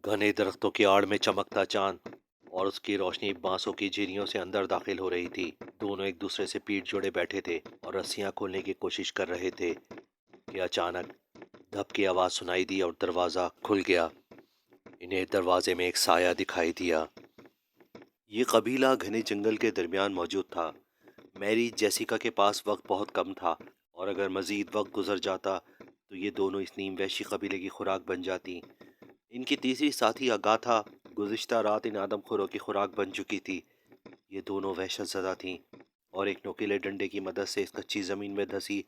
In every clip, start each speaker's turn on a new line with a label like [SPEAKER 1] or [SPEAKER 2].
[SPEAKER 1] घने दरख्तों की आड़ में चमकता चांद और उसकी रोशनी बांसों की झिरियों से अंदर दाखिल हो रही थी। दोनों एक दूसरे से पीठ जोड़े बैठे थे और रस्सियां खोलने की कोशिश कर रहे थे कि अचानक धप की आवाज सुनाई दी और दरवाजा खुल गया। इन्हें दरवाजे में एक साया दिखाई दिया। ये कबीला घने जंगल के दरमियान मौजूद था। मैरी जेसिका के पास वक्त बहुत कम था और अगर मजीद वक्त गुजर जाता तो ये दोनों इस नीम वहशी कबीले की खुराक बन जाती। इनकी तीसरी साथी अगाथा गुज़िश्ता रात इन आदमखोरों की खुराक बन चुकी थी। ये दोनों वहशत ज़दा थीं और एक नोकीले डंडे की मदद से इस कच्ची ज़मीन में धंसी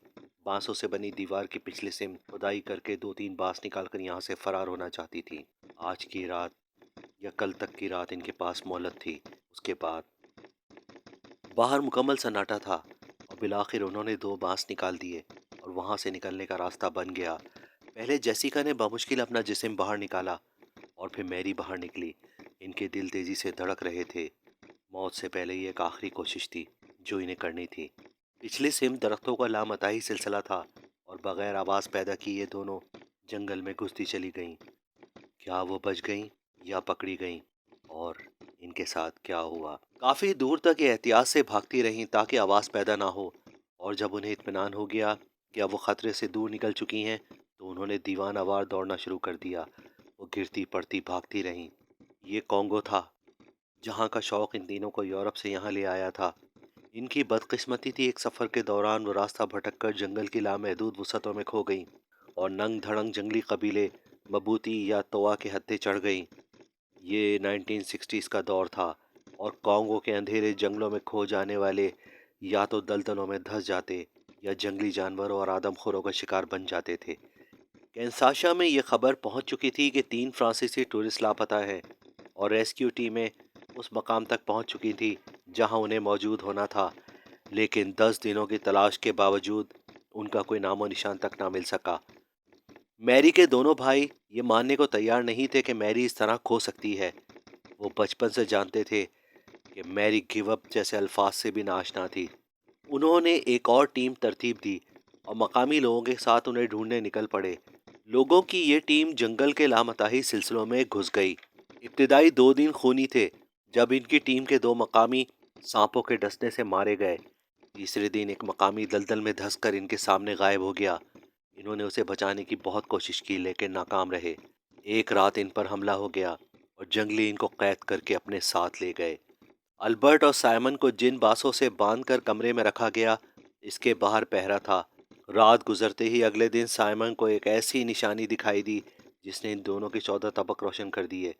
[SPEAKER 1] बांसों से बनी दीवार की पिछले सिम खुदाई करके दो तीन बांस निकालकर यहाँ से फरार होना चाहती थी। आज की रात या कल तक की रात इनके पास मोहलत थी। उसके बाद बाहर मुकम्मल सन्नाटा था और बिलाखिर उन्होंने दो बांस निकाल दिए और वहाँ से निकलने का रास्ता बन गया। पहले जेसिका ने बामुश्किल अपना जिस्म बाहर निकाला और फिर मैरी बाहर निकली। इनके दिल तेजी से धड़क रहे थे। मौत से पहले ये एक आखिरी कोशिश थी जो इन्हें करनी थी। पिछली सिम दरख्तों का लामताही सिलसिला था और बगैर आवाज़ पैदा किए ये दोनों जंगल में घुसती चली गईं। क्या वो बच गईं या पकड़ी गईं? और इनके साथ क्या हुआ? काफ़ी दूर तक ये एहतियात से भागती रहीं ताकि आवाज़ पैदा ना हो, और जब उन्हें इत्मीनान हो गया कि अब वो ख़तरे से दूर निकल चुकी हैं तो उन्होंने दीवानावार दौड़ना शुरू कर दिया। वो गिरती पड़ती भागती रहीं। ये कॉन्गो था जहाँ का शौक इन तीनों को यूरोप से यहाँ ले आया था। इनकी बदकिस्मती थी एक सफ़र के दौरान वो रास्ता भटक कर जंगल की लामहदूद वसअतों में खो गईं और नंग धड़ंग जंगली कबीले मबूती या तोआ के हत्थे चढ़ गईं। ये 1960s का दौर था और कॉन्गो के अंधेरे जंगलों में खो जाने वाले या तो दलदलों में धंस जाते या जंगली जानवरों और आदमखोरों का शिकार बन जाते थे। कैंसाशा में ये खबर पहुंच चुकी थी कि 3 फ्रांसीसी टूरिस्ट लापता हैं और रेस्क्यू टीमें उस मकाम तक पहुंच चुकी थी जहां उन्हें मौजूद होना था। लेकिन 10 दिनों की तलाश के बावजूद उनका कोई नामो निशान तक ना मिल सका। मैरी के दोनों भाई ये मानने को तैयार नहीं थे कि मैरी इस तरह खो सकती है। वो बचपन से जानते थे कि मैरी गिव अप जैसे अल्फाज से भी नाशना थी। उन्होंने एक और टीम तरतीब दी और मकामी लोगों के साथ उन्हें ढूंढने निकल पड़े। लोगों की ये टीम जंगल के लामताही सिलसिलों में घुस गई। इब्तिदाई 2 दिन खूनी थे जब इनकी टीम के दो मकामी सांपों के डसने से मारे गए। तीसरे दिन एक मकामी दलदल में धंसकर इनके सामने गायब हो गया। इन्होंने उसे बचाने की बहुत कोशिश की लेकिन नाकाम रहे। एक रात इन पर हमला हो गया और जंगली इनको कैद करके अपने साथ ले गए। अल्बर्ट और साइमन को जिन बांसों से बांधकर कमरे में रखा गया इसके बाहर पहरा था। रात गुजरते ही अगले दिन साइमन को एक ऐसी निशानी दिखाई दी जिसने इन दोनों के 14 तबक रोशन कर दिए।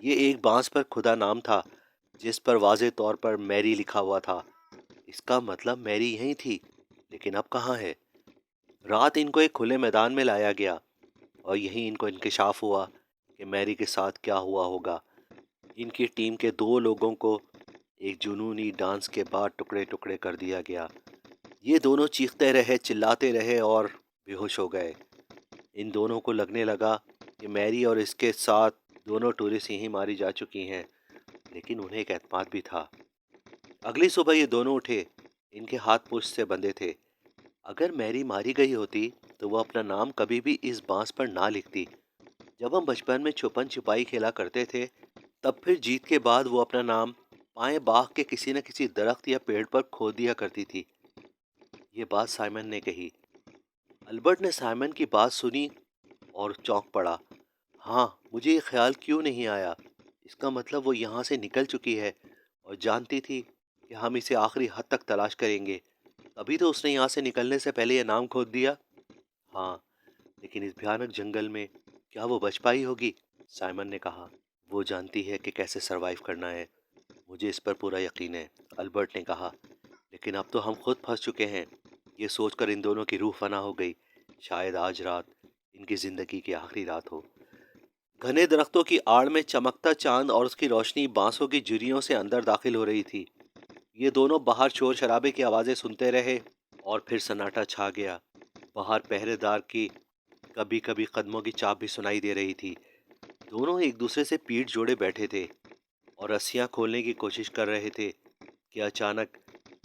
[SPEAKER 1] ये एक बांस पर खुदा नाम था जिस पर वाज़े तौर पर मैरी लिखा हुआ था। इसका मतलब मैरी यहीं थी, लेकिन अब कहाँ है? रात इनको एक खुले मैदान में लाया गया और यहीं इनको इंकिशाफ हुआ कि मैरी के साथ क्या हुआ होगा। इनकी टीम के दो लोगों को एक जुनूनी डांस के बाद टुकड़े टुकड़े कर दिया गया। ये दोनों चीखते रहे, चिल्लाते रहे और बेहोश हो गए। इन दोनों को लगने लगा कि मैरी और इसके साथ दोनों टूरिस्ट यहीं मारी जा चुकी हैं, लेकिन उन्हें एक एतमाद भी था। अगली सुबह ये दोनों उठे। इनके हाथ पुष्ट से बंधे थे। अगर मैरी मारी गई होती तो वो अपना नाम कभी भी इस बांस पर ना लिखती। जब हम बचपन में छुपन छिपाई खेला करते थे तब फिर जीत के बाद वो अपना नाम पाए बाग के किसी न किसी दरख्त या पेड़ पर खोद दिया करती थी। ये बात साइमन ने कही। अल्बर्ट ने साइमन की बात सुनी और चौंक पड़ा। हाँ, मुझे ये ख्याल क्यों नहीं आया। इसका मतलब वो यहाँ से निकल चुकी है और जानती थी कि हम इसे आखिरी हद तक तलाश करेंगे। तभी तो उसने यहाँ से निकलने से पहले ये नाम खोद दिया। हाँ, लेकिन इस भयानक जंगल में क्या वो बच पाई होगी? साइमन ने कहा। वो जानती है कि कैसे सरवाइव करना है। मुझे इस पर पूरा यकीन है, अल्बर्ट ने कहा। लेकिन अब तो हम खुद फंस चुके हैं। ये सोचकर इन दोनों की रूह फना हो गई। शायद आज रात इनकी जिंदगी की आखिरी रात हो। घने दरख्तों की आड़ में चमकता चांद और उसकी रोशनी बांसों की झुर्रियों से अंदर दाखिल हो रही थी। ये दोनों बाहर शोर शराबे की आवाजें सुनते रहे और फिर सन्नाटा छा गया। बाहर पहरेदार की कभी कभी कदमों की चाप भी सुनाई दे रही थी। दोनों एक दूसरे से पीठ जोड़े बैठे थे और रस्सियां खोलने की कोशिश कर रहे थे कि अचानक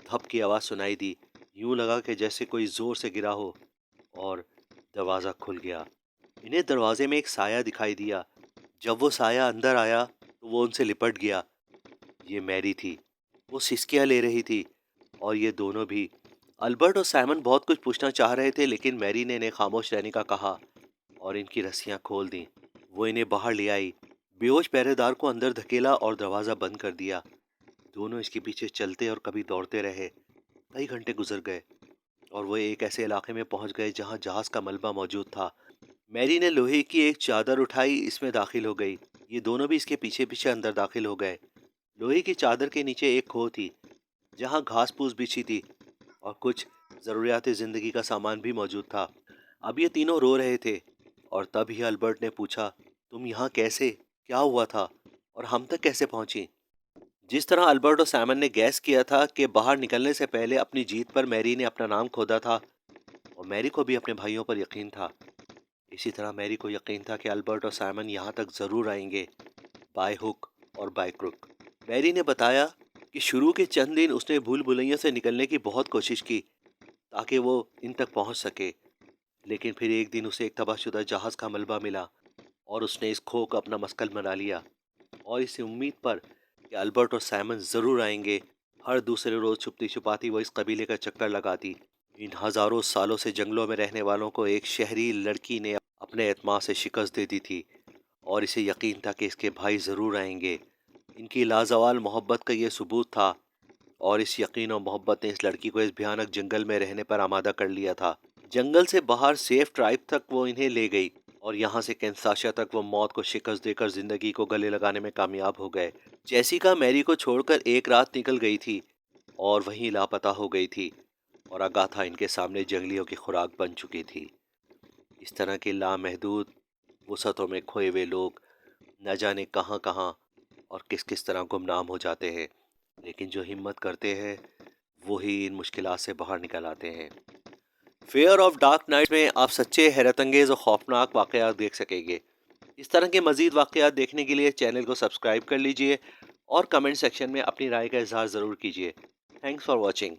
[SPEAKER 1] धप की आवाज़ सुनाई दी। यूं लगा कि जैसे कोई जोर से गिरा हो और दरवाज़ा खुल गया। इन्हें दरवाजे में एक साया दिखाई दिया जब वो साया अंदर आया तो वो उनसे लिपट गया। ये मैरी थी। वो सिसकियाँ ले रही थी और ये दोनों भी। अल्बर्ट और साइमन बहुत कुछ पूछना चाह रहे थे, लेकिन मैरी ने इन्हें खामोश रहने का कहा और इनकी रस्सियां खोल दी। वो इन्हें बाहर ले आई, बेहोश पहरेदार को अंदर धकेला और दरवाज़ा बंद कर दिया। दोनों इसके पीछे चलते और कभी दौड़ते रहे। कई घंटे गुजर गए और वो एक ऐसे इलाके में पहुंच गए जहां जहाज का मलबा मौजूद था। मैरी ने लोहे की एक चादर उठाई, इसमें दाखिल हो गई। ये दोनों भी इसके पीछे पीछे अंदर दाखिल हो गए। लोहे की चादर के नीचे एक खो थी जहां घास फूस बिछी थी और कुछ ज़रूरियात ज़िंदगी का सामान भी मौजूद था। अब ये तीनों रो रहे थे और तब ही अल्बर्ट ने पूछा, तुम यहाँ कैसे? क्या हुआ था? और हम तक कैसे पहुंची? जिस तरह अल्बर्ट और साइमन ने गैस किया था कि बाहर निकलने से पहले अपनी जीत पर मैरी ने अपना नाम खोदा था, और मैरी को भी अपने भाइयों पर यकीन था, इसी तरह मैरी को यकीन था कि अल्बर्ट और साइमन यहाँ तक ज़रूर आएंगे, बाय हुक और बाय क्रुक। मैरी ने बताया कि शुरू के चंद दिन उसने भूल भुलैया से निकलने की बहुत कोशिश की ताकि वो इन तक पहुंच सके, लेकिन फिर एक दिन उसे एक तबाहशुदा जहाज का मलबा मिला और उसने इस खो को अपना मस्कल बना लिया, और इस उम्मीद पर कि अल्बर्ट और साइमन ज़रूर आएंगे, हर दूसरे रोज़ छुपती छुपाती वो इस कबीले का चक्कर लगाती। इन हज़ारों सालों से जंगलों में रहने वालों को एक शहरी लड़की ने अपने एतमाद से शिकस्त दे दी थी, और इसे यकीन था कि इसके भाई ज़रूर आएंगे। इनकी लाजवाल मोहब्बत का ये सबूत था, और इस यकीन और मोहब्बत ने इस लड़की को इस भयानक जंगल में रहने पर आमादा कर लिया था। जंगल से बाहर सेफ ट्राइब तक वो इन्हें ले गई, और यहाँ से कैंसाशा तक वो मौत को शिकस्त देकर जिंदगी को गले लगाने में कामयाब हो गए। जेसिका मैरी को छोड़कर एक रात निकल गई थी और वहीं लापता हो गई थी, और अगाथा इनके सामने जंगलियों की खुराक बन चुकी थी। इस तरह के लामहदूद वसअतों में खोए हुए लोग न जाने कहाँ कहाँ और किस किस तरह गुमनाम हो जाते हैं, लेकिन जो हिम्मत करते हैं वो ही इन मुश्किलात से बाहर निकल आते हैं। फेयर ऑफ डार्क नाइट में आप सच्चे, हैरत अंगेज और खौफनाक वाकयात देख सकेंगे। इस तरह के मजीद वाकयात देखने के लिए चैनल को सब्सक्राइब कर लीजिए और कमेंट सेक्शन में अपनी राय का इजहार ज़रूर कीजिए। Thanks for watching.